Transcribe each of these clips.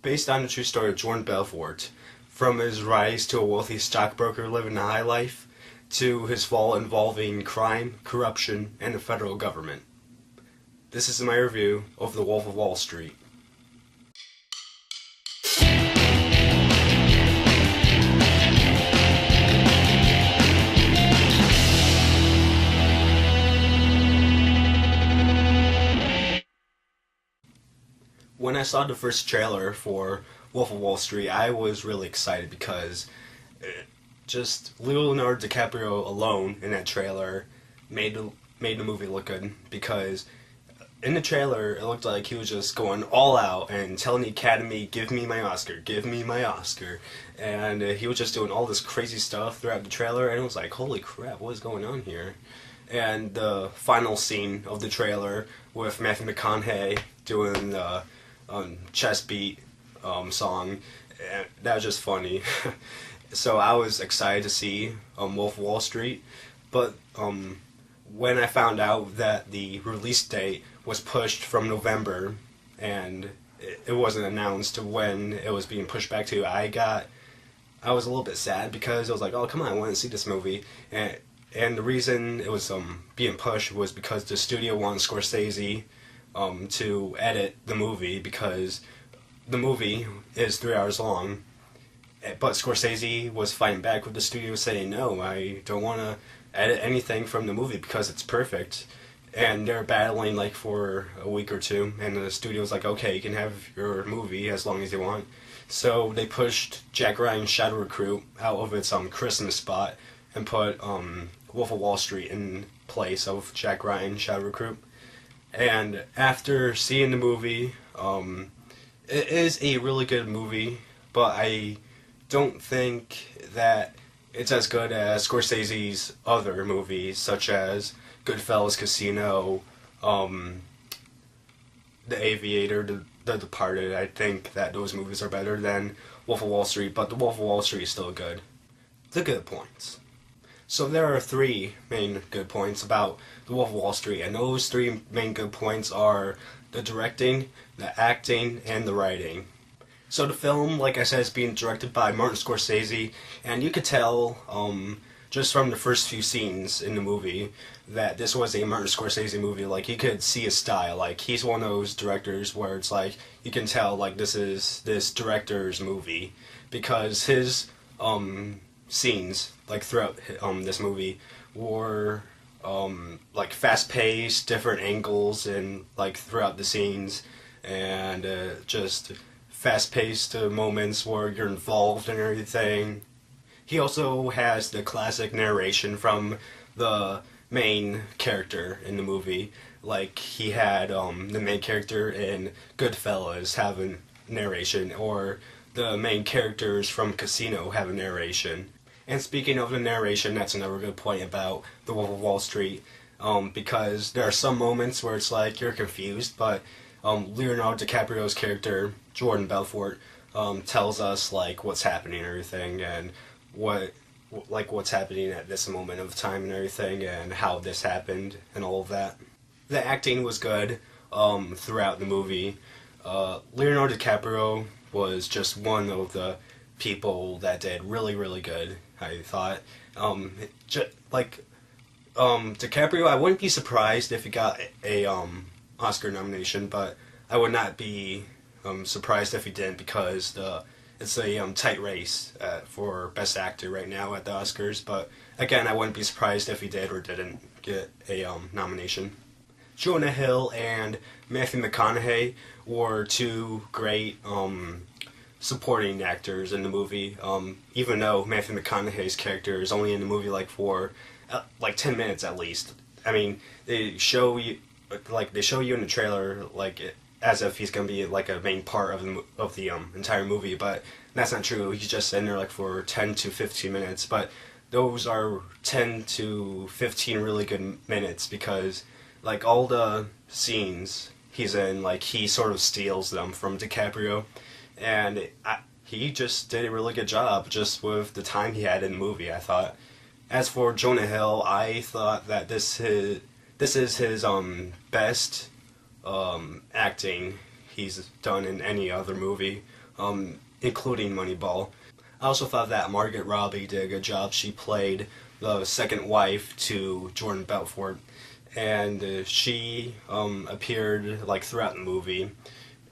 based on the true story of Jordan Belfort, from his rise to a wealthy stockbroker living a high life, to his fall involving crime, corruption, and the federal government. This is my review of The Wolf of Wall Street. When I saw the first trailer for Wolf of Wall Street, I was really excited because just Leonardo DiCaprio alone in that trailer made the movie look good. Because in the trailer, it looked like he was just going all out and telling the Academy, "Give me my Oscar, give me my Oscar," and he was just doing all this crazy stuff throughout the trailer, and it was like, holy crap, what is going on here? And the final scene of the trailer with Matthew McConaughey doing the chest beat song, that was just funny. So I was excited to see Wolf of Wall Street, but when I found out that the release date was pushed from November and it wasn't announced when it was being pushed back to, I was a little bit sad because I was like, oh come on, I want to see this movie, and the reason it was being pushed was because the studio wanted Scorsese to edit the movie, because the movie is 3 hours long, but Scorsese was fighting back with the studio saying, no, I don't want to edit anything from the movie because it's perfect. And they're battling like for a week or two, and the studio was like, okay, you can have your movie as long as you want. So they pushed Jack Ryan's Shadow Recruit out of its Christmas spot and put Wolf of Wall Street in place of Jack Ryan's Shadow Recruit. And after seeing the movie, it is a really good movie, but I don't think that it's as good as Scorsese's other movies, such as Goodfellas, Casino, The Aviator, The Departed. I think that those movies are better than Wolf of Wall Street, but The Wolf of Wall Street is still good. The good points. So there are three main good points about The Wolf of Wall Street, and those three main good points are the directing, the acting, and the writing. So the film, like I said, is being directed by Martin Scorsese, and you could tell just from the first few scenes in the movie that this was a Martin Scorsese movie. Like, you could see his style. Like, he's one of those directors where it's like, you can tell, like, this is this director's movie, because his scenes, like, throughout this movie were like fast-paced, different angles, and like throughout the scenes, and just fast-paced moments where you're involved and everything. He also has the classic narration from the main character in the movie. Like, he had the main character in Goodfellas have a narration, or the main characters from Casino have a narration. And speaking of the narration, that's another good point about The Wolf of Wall Street, because there are some moments where it's like you're confused, but Leonardo DiCaprio's character, Jordan Belfort, tells us like what's happening and everything, and what's happening at this moment of time and everything, and how this happened and all of that. The acting was good throughout the movie. Leonardo DiCaprio was just one of the people that did really, really good, I thought. DiCaprio, I wouldn't be surprised if he got a Oscar nomination, but I would not be surprised if he didn't, because it's a tight race for Best Actor right now at the Oscars. But again, I wouldn't be surprised if he did or didn't get a nomination. Jonah Hill and Matthew McConaughey were two great supporting actors in the movie, even though Matthew McConaughey's character is only in the movie like for 10 minutes at least. I mean, they show you in the trailer as if he's gonna be like a main part of the entire movie, but that's not true. He's just in there like for 10 to 15 minutes, but those are 10 to 15 really good minutes, because like all the scenes he's in, like, he sort of steals them from DiCaprio, and he just did a really good job just with the time he had in the movie, I thought. As for Jonah Hill, I thought that this is his best acting he's done in any other movie. including Moneyball. I also thought that Margaret Robbie did a good job. She played the second wife to Jordan Belfort, and she appeared like throughout the movie,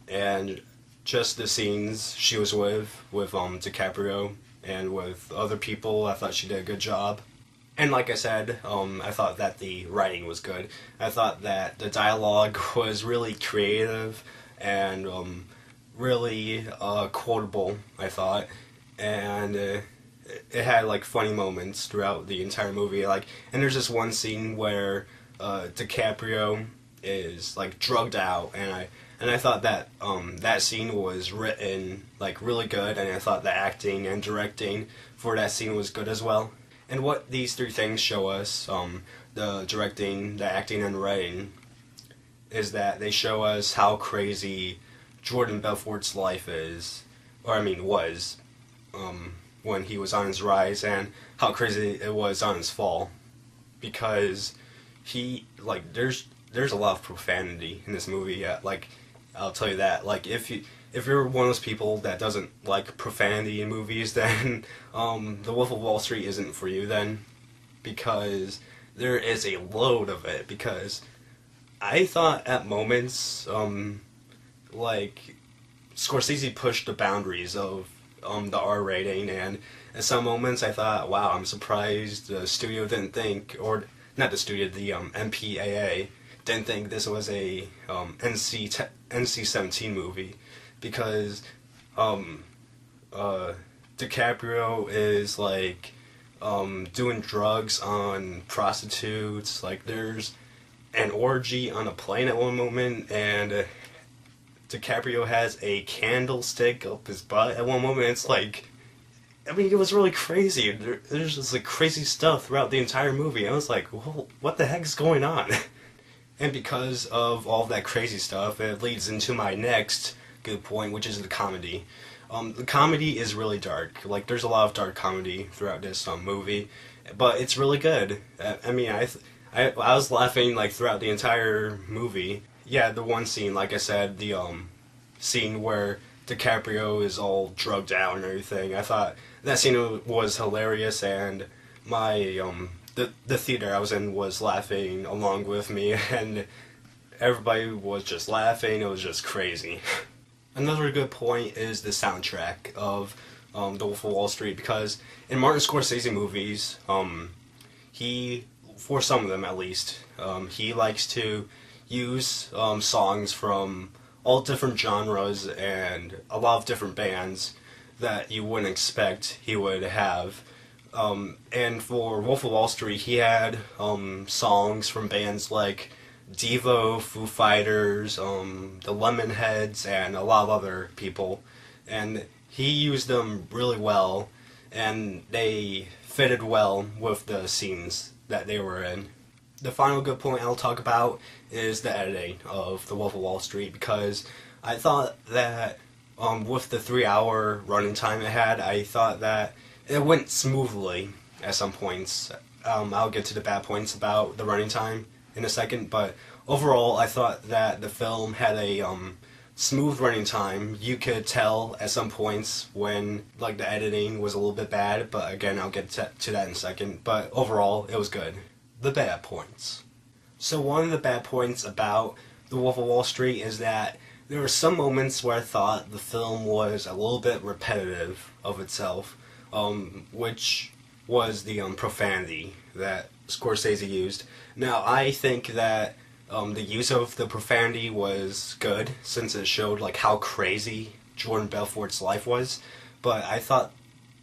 and just the scenes she was with DiCaprio and with other people, I thought she did a good job. And like I said, I thought that the writing was good. I thought that the dialogue was really creative and really quotable, I thought. And it had like funny moments throughout the entire movie. Like, and there's this one scene where DiCaprio is like drugged out, and I thought that that scene was written like really good, and I thought the acting and directing for that scene was good as well. And what these three things show us, the directing, the acting, and writing, is that they show us how crazy Jordan Belfort's life is, or I mean was, when he was on his rise, and how crazy it was on his fall. Because he, like, there's a lot of profanity in this movie. Yeah, like, I'll tell you that. Like, if you're one of those people that doesn't like profanity in movies, then The Wolf of Wall Street isn't for you then, because there is a load of it. Because I thought at moments, like, Scorsese pushed the boundaries of the R rating, and at some moments I thought, wow, I'm surprised the studio didn't think, or not the studio, the MPAA didn't think this was a NC-17 movie, because DiCaprio is like doing drugs on prostitutes. Like, there's an orgy on a plane at one moment, and DiCaprio has a candlestick up his butt at one moment. It's like, I mean, it was really crazy. There's just like crazy stuff throughout the entire movie. I was like, well, what the heck is going on? And because of all that crazy stuff, it leads into my next good point, which is the comedy. The comedy is really dark. Like, there's a lot of dark comedy throughout this movie, but it's really good. I mean, I was laughing like throughout the entire movie. Yeah, the one scene, like I said, the scene where DiCaprio is all drugged out and everything. I thought that scene was hilarious, and my the theater I was in was laughing along with me, and everybody was just laughing. It was just crazy. Another good point is the soundtrack of The Wolf of Wall Street, because in Martin Scorsese movies, he, for some of them at least, he likes to use songs from all different genres and a lot of different bands that you wouldn't expect he would have. And for Wolf of Wall Street, he had songs from bands like Devo, Foo Fighters, the Lemonheads, and a lot of other people. And he used them really well, and they fitted well with the scenes that they were in. The final good point I'll talk about is the editing of The Wolf of Wall Street, because I thought that with the 3-hour running time it had, I thought that it went smoothly at some points. I'll get to the bad points about the running time in a second, but overall I thought that the film had a smooth running time. You could tell at some points when like the editing was a little bit bad, but again, I'll get to that in a second. But overall, it was good. The bad points. So one of the bad points about The Wolf of Wall Street is that there were some moments where I thought the film was a little bit repetitive of itself, which was the profanity that Scorsese used. Now, I think that the use of the profanity was good, since it showed like how crazy Jordan Belfort's life was, but I thought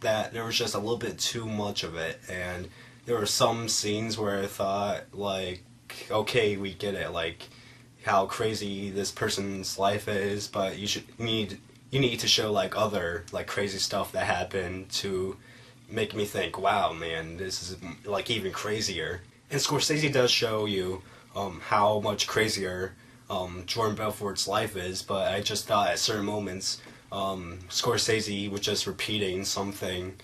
that there was just a little bit too much of it, and there were some scenes where I thought, like, okay, we get it, like, how crazy this person's life is, but you need to show, like, other, like, crazy stuff that happened to make me think, wow, man, this is, like, even crazier. And Scorsese does show you how much crazier Jordan Belfort's life is, but I just thought at certain moments Scorsese was just repeating something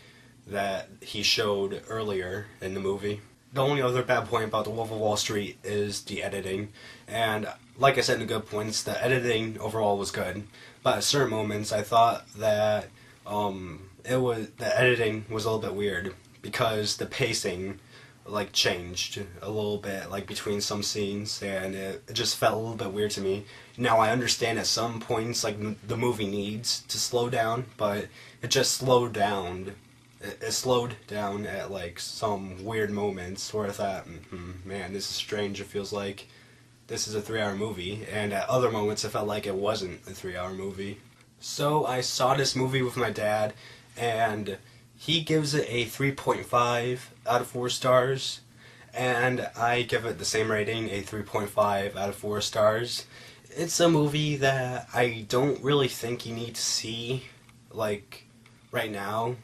that he showed earlier in the movie. The only other bad point about The Wolf of Wall Street is the editing, and like I said in the good points, the editing overall was good, but at certain moments I thought that the editing was a little bit weird because the pacing like changed a little bit like between some scenes, and it just felt a little bit weird to me. Now I understand at some points like the movie needs to slow down, but it just slowed down. It slowed down at like some weird moments where I thought, man, this is strange. It feels like this is a 3-hour movie, and at other moments it felt like it wasn't a 3-hour movie. So I saw this movie with my dad, and he gives it a 3.5 out of 4 stars, and I give it the same rating, a 3.5 out of 4 stars. It's a movie that I don't really think you need to see, like, right now.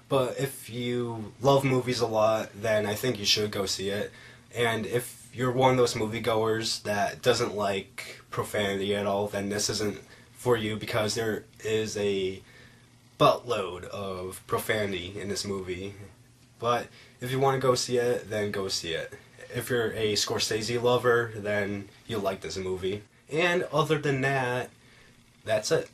But if you love movies a lot, then I think you should go see it. And if you're one of those moviegoers that doesn't like profanity at all, then this isn't for you, because there is a buttload of profanity in this movie. But if you want to go see it, then go see it. If you're a Scorsese lover, then you'll like this movie. And other than that, that's it.